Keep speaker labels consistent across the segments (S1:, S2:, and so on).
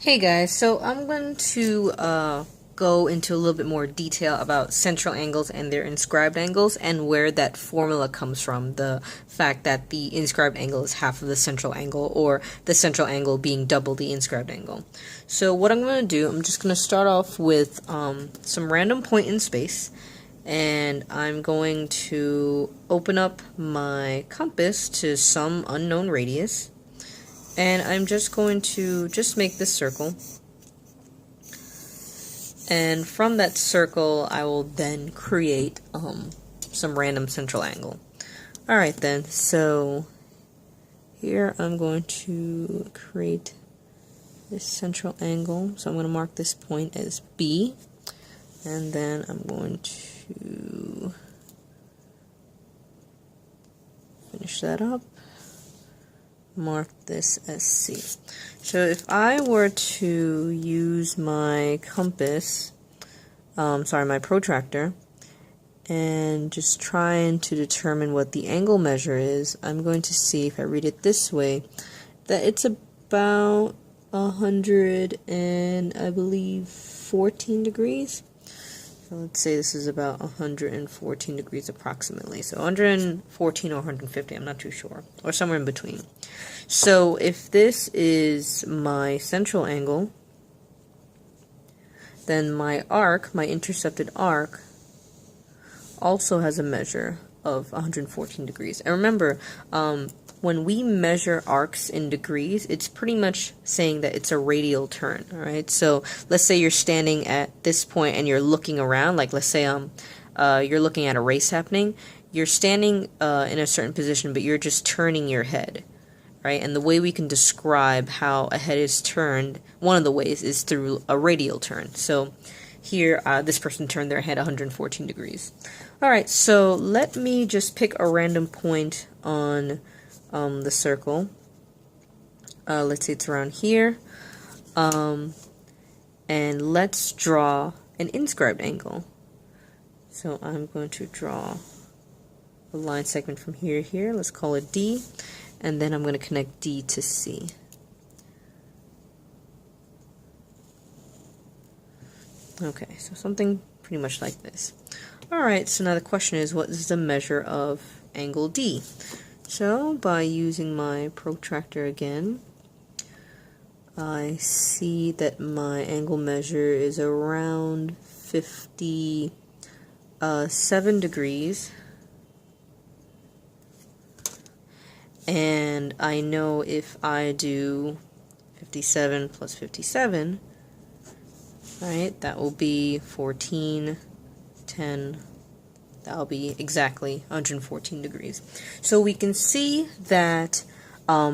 S1: Hey guys, so I'm going to go into a little bit more detail about central angles and their inscribed angles and where that formula comes from, the fact that the inscribed angle is half of the central angle, or the central angle being double the inscribed angle. So what I'm going to do, I'm just going to start off with some random point in space, and I'm going to open up my compass to some unknown radius. And I'm just going to make this circle, and from that circle I will then create some random central angle. Alright then, so here I'm going to create this central angle. So I'm going to mark this point as B, and then I'm going to finish that up. Mark this as C. So if I were to use my compass, my protractor, and just trying to determine what the angle measure is, I'm going to see, if I read it this way, that it's about 100 and I believe 14 degrees. So let's say this is about 114 degrees approximately. So 114 or 150, I'm not too sure, or somewhere in between. So if this is my central angle, then my arc, my intercepted arc, also has a measure of 114 degrees. And remember, when we measure arcs in degrees, it's pretty much saying that it's a radial turn, alright? So let's say you're standing at this point and you're looking around, like let's say you're looking at a race happening. You're standing in a certain position, but you're just turning your head, right? And the way we can describe how a head is turned, one of the ways, is through a radial turn. So here, this person turned their head 114 degrees. Alright, so let me just pick a random point on the circle. Let's say it's around here. And let's draw an inscribed angle. So I'm going to draw a line segment from here to here. Let's call it D. And then I'm going to connect D to C. Okay, so something pretty much like this. Alright, so now the question is, what is the measure of angle D? So, by using my protractor again, I see that my angle measure is around 57 degrees. And I know if I do 57 plus 57, right, that will be 14, 10, that'll be exactly 114 degrees. So we can see that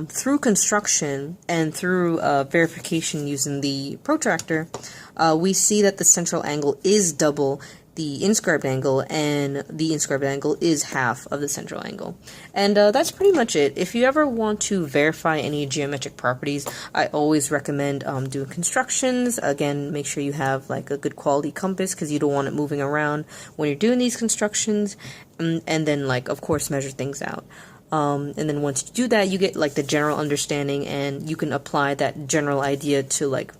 S1: through construction and through verification using the protractor, we see that the central angle is double the inscribed angle, and the inscribed angle is half of the central angle. And that's pretty much it. If you ever want to verify any geometric properties, I always recommend doing constructions. Again, make sure you have like a good quality compass, because you don't want it moving around when you're doing these constructions, and then, like, of course, measure things out. And then once you do that, you get like the general understanding, and you can apply that general idea to like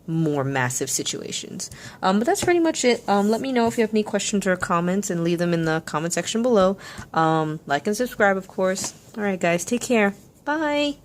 S1: more massive situations. But that's pretty much it. Let me know if you have any questions or comments, and leave them in the comment section below. Like and subscribe, of course. Alright guys, take care. Bye!